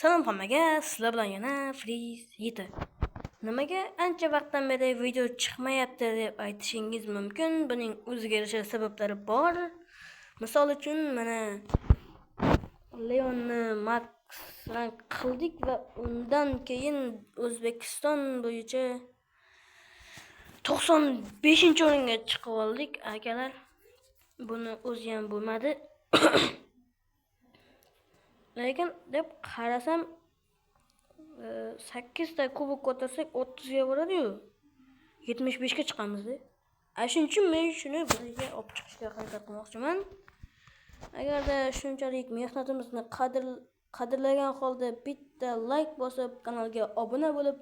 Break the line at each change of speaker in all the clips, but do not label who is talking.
Salom hammaga, sizlar bilan yana Freeze yeti. Nimaga ancha vaqtdan beri video chiqmayapti deb aytishingiz mumkin. Buning o'ziga yarasha sabablari bor. Misol uchun mana Leonni max rank qildik va undan keyin O'zbekiston bo'yicha 95-o'ringa chiqib oldik, akalar. Buni o'zi ham bo'lmadi. Lekin deb qarasam 8 ta kubok ko'tarsak 30 ga boradi-yu. 75 ga chiqamiz-da. Shuning uchun men shuni birga olib chiqishga harakat qilmoqchiman. Agarda shunchalik mehnatimizni qadrlagan holda bitta like bosib, kanalga obuna bo'lib,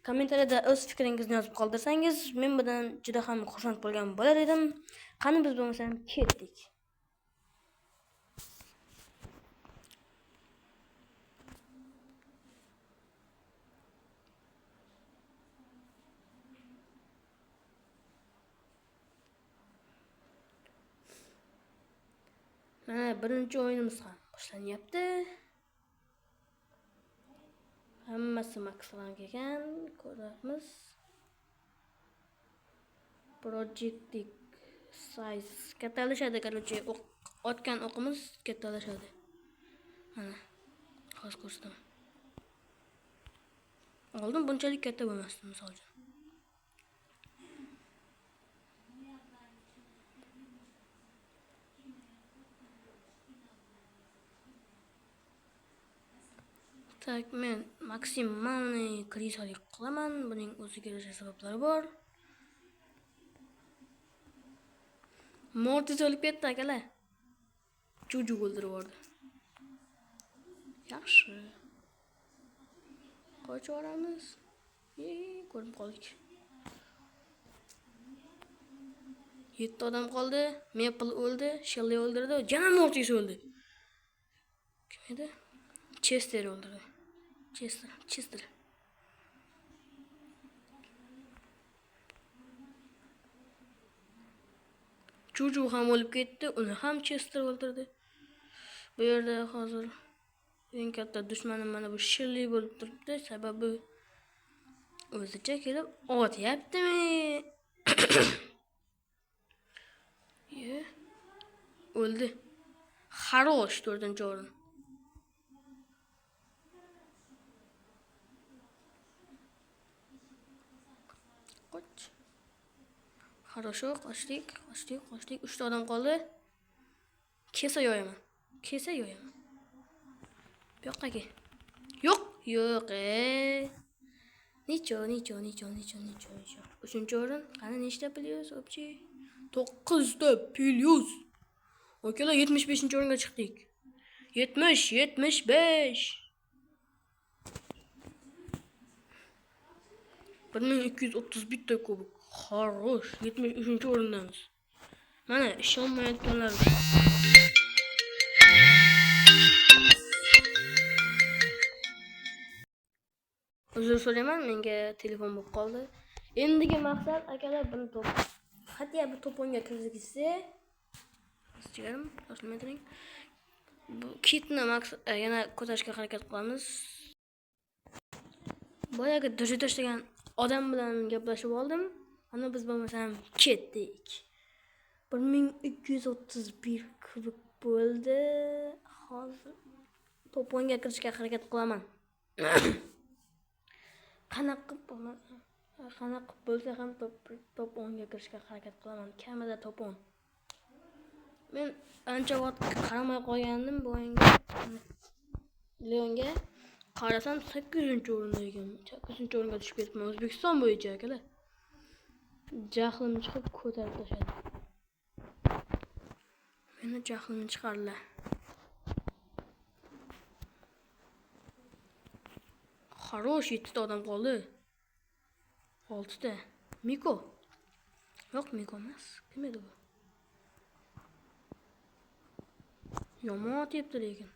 kommentariyada o'z fikringizni yozib qoldirsangiz, men bundan juda ham xursand bo'lgan bo'lar edim. Qani biz bo'lmasam ketdik. Mana birinchi o'yinimiz ham boshlanyapti. Hammasi maksimal ekan, ko'ryapmiz. Projectic size kattalashadi, короче, otgan o'qimiz kattalashadi. Mana hozir ko'rsataman. Oldin bunchalik katta bo'lmasdi, misol uchun. Tak, men maksimalniy krisalik qilaman. Buning o'ziga yarasha sabablari bor. Mortis o'lib ketdi, akalar. Juju o'ldirib yubordi. Yaxshi. Qochib olamiz. Ko'rib qoldik. 7 odam qoldi. Maple o'ldi, Shelly o'ldirdi, yana Mortis o'ldi. Kim edi? Chester o'ldirdi. Chester. Juju ham o'lib ketdi, uni ham Chester o'ldirdi. Bu yerda hozir eng katta dushmanim mana bu Shelly bo'lib turibdi, sababi o'zicha kelib otyaptimi? O'ldi. Xarosh 4-o'rin. Хорошо, qochdik. 3 ta odam qoldi. Kesa yo'yaman. Bu yoqqa kel. Yo'q. Nicho. 3-o'rin. Qani nechta plyus o'pchi? 9 ta plyus. Okalar 75-o'ringa chiqdik. 75. 1231 ta kubok. Xo'sh, 73-o'rindamiz. Mana ishonmayotganlar. Uzr so'rayman, menga telefon bo'lib qoldi. Endigi maqsad akalar buni Hatya bu to'ponga kirgizsa, chigarim, toshlamay bu kitni yana ko'tarishga harakat qilamiz. Boyaga doji tashlagan odam bilan gaplashib oldim. Ana biz bo'lmasam ketdik. 1231 kubik bo'ldi. Hozir to'ponga kirishga harakat qilaman. Qanaqa bo'lsa ham to'ponga kirishga harakat qilaman. Kamida to'pon. Men ancha vaqt qaramay qolgandim bu o'yinga. Leonga qarasam 8-o'rinda ekan. 8-o'ringa tushib ketdim O'zbekiston bo'yicha akalar. Jahlim chiqib ko'tarib tashladi. Meni jahlimni chiqardilar. Xo'sh, 7 ta odam qoldi. 6 ta. Miko. Yo'q, Miko emas. Kim edi bu? Yomon otyapti lekin.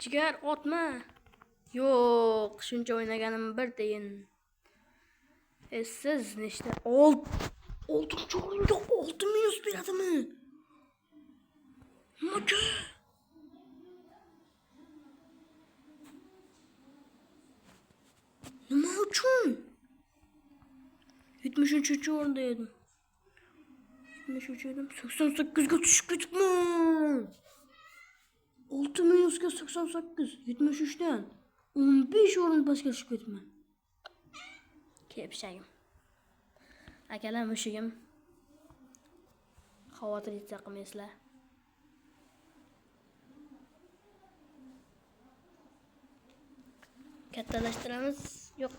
Jigar otma. Yo'q, shuncha o'ynaganim bir deyin. Siz nechta? 6-o'ringa 6 minus beradimi? 73 o'rinda edim. 73 edim. 88 ga tushib ketibman. 6 minusga 88. 73 dan 15 o'rin pastga tushib ketibman. Kepshagim. Akalar mushugim. Xavotir yetsa qilmaysizlar. Kattalashtiramiz. Yo'q,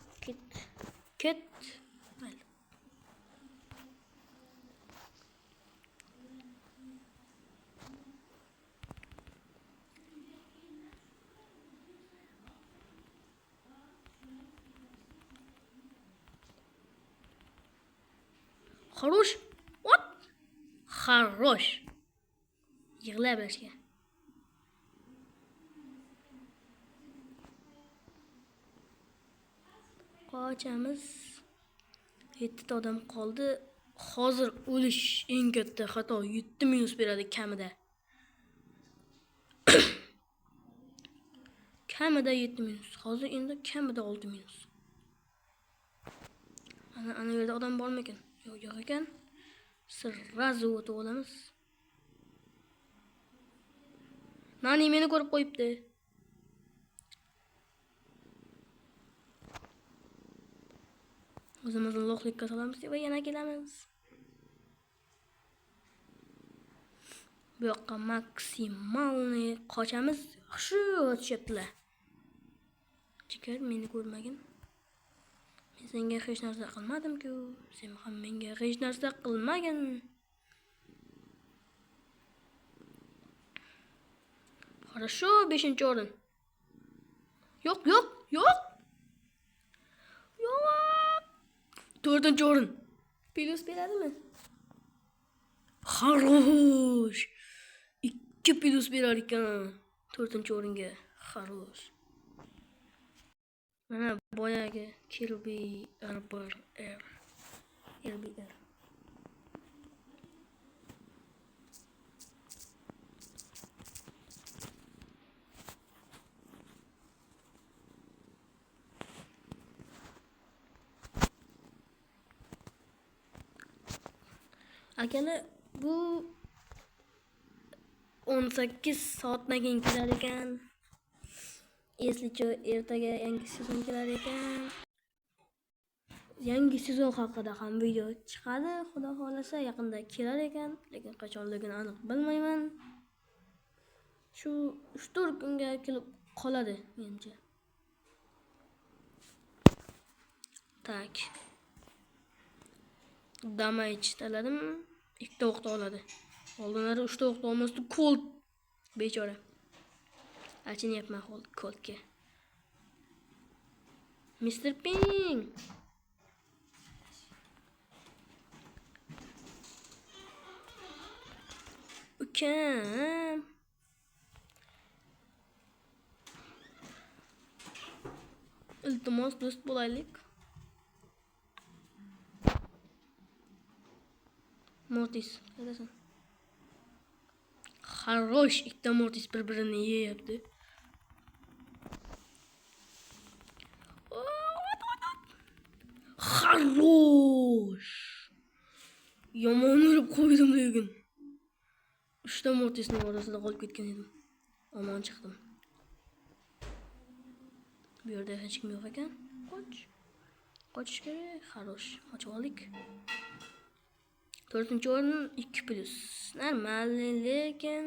ket. Mayli. Хорош. What? Хорош. Yig'lay bilishga. Qochamiz. 7 ta odam qoldi. Hozir o'lish eng katta xato. 7 minus beradi kamida. Kamida 7 minus. Hozir endi kamida 6 minus. Ana yerda odam bormi ekan? Yo'q ekan. Sirrazu o'tib olamiz. Nani meni ko'rib qo'yibdi. O'zimizni lo'qlikka solamiz deb yana kelamiz. Bu yoqqa maksimalni qochamiz. Shu o'tishyaptilar. Chikar meni ko'rmagin. Men senga hech narsa qilmadim-ku. Sen ham menga hech narsa qilmagin. Хорошо, 5-o'rin. Yo'q. 4-o'rin. Plus beradimi? Хорош. 2 plus berar ekan 4-o'ringa. Хорош. Mana boyagi Kirby RBR. Akalar bu 18 soatdan keyin kelar ekan. Eslicha ertaga yangi sezon kelar ekan. Yangi sezon haqida ham video chiqadi. Xudo xolasa yaqinda kelar ekan, lekin qachonligini aniq bilmayman. Shu 3-4 kunga kelib qoladi menimcha. Tak. Damage taladim. 2 o'qta oladi. Oldinlari 3 o'qta olmasdi. Colt bechora. Achinyapman Coltga. Mr. Ping. Ukam. Iltimos do'st bo'laylik. Mortis, qaydasan? Хорош, ikkita Mortis bir-birini yeyapti. Хорош. Yomon urib qo'ydim lekin. 3 ta Mortisning orasida qolib ketgan edim. Omon chiqdim. Bu yerda hech kim yo'q ekan. Qochish kerak. Хорош. Qochib oldik. 4-o'rin 2 plus. Normal, lekin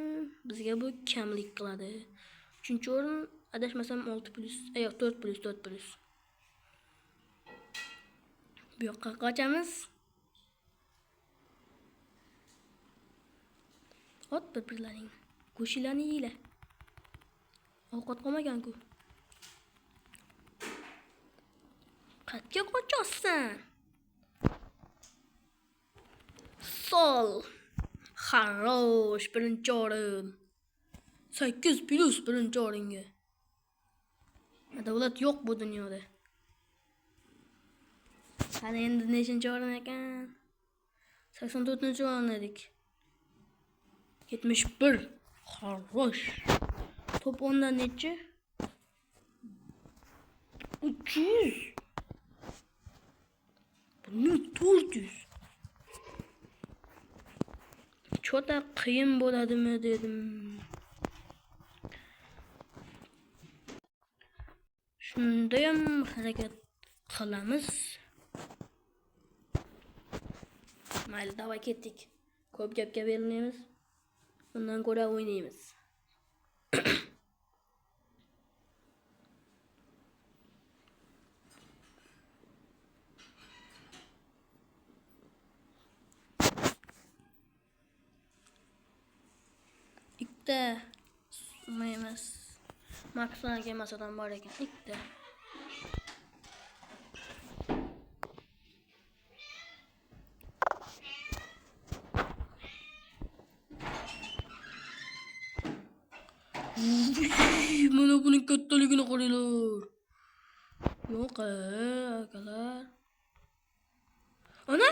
bizga bu kamlik qiladi. 3-o'rin adashmasam 6 plus. Yo'q, 4 plus. Bu yoqqa qochamiz. Ot bir-birlaring. Go'shilarni yeylar. Ovqat qolmagan-ku. Qayerga qochasan? Sol. Хорош, 1-o'rin. 8 plus 1-o'ringa. Davlat yo'q bu dunyoda. Hali endi nechinchi o'rin ekan? 84-o'rin edik. 71. Хорош. Top 10dan nechi? 300. Bu 400. Cho'ta qiyin bo'ladimi dedim. Shunda ham harakat qilamiz. Mayli, davay ketdik. Ko'p gapga berilmaymiz. Undan ko'ra o'ynaymiz. Ikkita emas. Maxdan kemasadan bor ekan. Ikkita. Mana buning kattaligini qaranglar. Yo'q, akalar. Ana?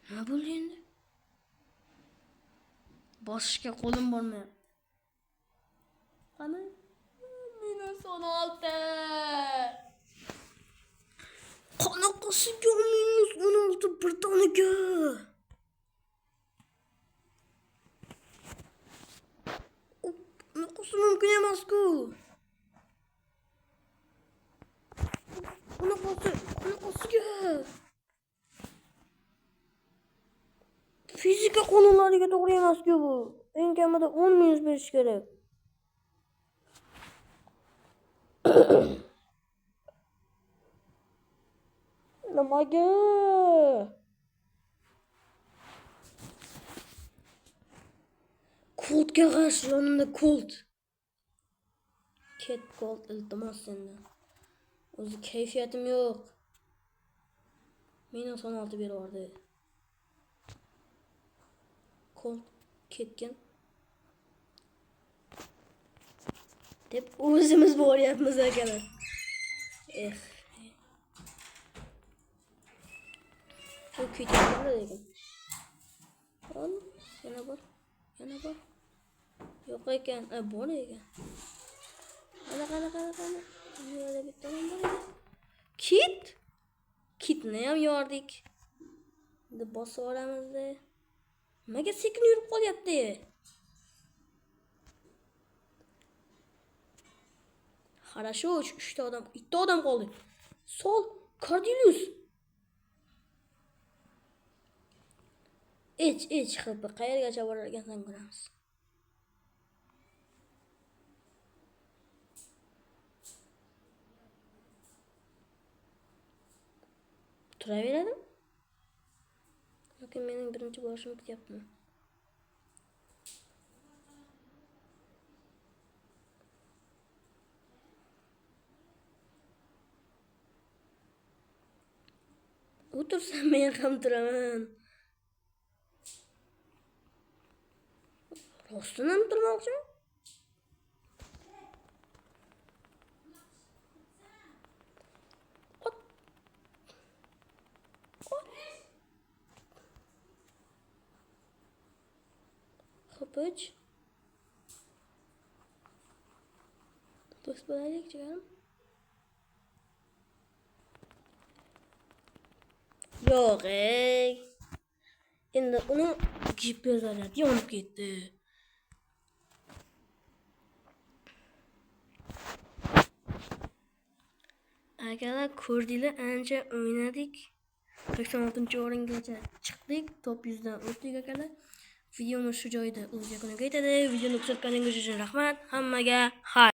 Nima bo'ldi endi? Bosishga qo'lim bormayapti. Qani? -16. Qanaqasiga -16 bir doniga? Bunaqasi mumkin emas-ku. Qanaqasiga? Fizika qonunlariga to'g'ri emas-ku bu. Eng kamida 10 minus berish kerak. Nimaga? Koltga qarshi yonimda kolt. Ket kolt iltimos sendan. O'zi kayfiyatim yo'q. -16 berardi. Kolt ketgan. Deb o'zimiz boryapmiz akalar. Bu kuytayapti lekin. Al, yana bor. Yo'q ekan, bor ekan. Qana. Yo'lda bitta ham bor ekan. Kitni ham yordik. Endi bosib olamiz-da. Nimaga sekin yurib qolyapti? Хорошо, 3 odam, 2 odam qoldi. Sol, Cordelius. Qilib qayergacha borar ekansan ko'ramiz. Turaveradimi? Yoki mening birinchi borishimni kutyaptimi? O'tirsam men ham turaman. Rostdan ham turmoqchiman. Hopıç. Do'st bo'laylik jigarim. Yo'q, endi uni giperzaryad yonib ketdi. Akalar, ko'rdinglar, ancha o'ynadik. 86-o'ringacha chiqdik. Top 100dan o'tdik akalar. Videomiz shu joyda o'z yakuniga yetadi. Videoni kuzatganingiz uchun rahmat. Hammaga xayr.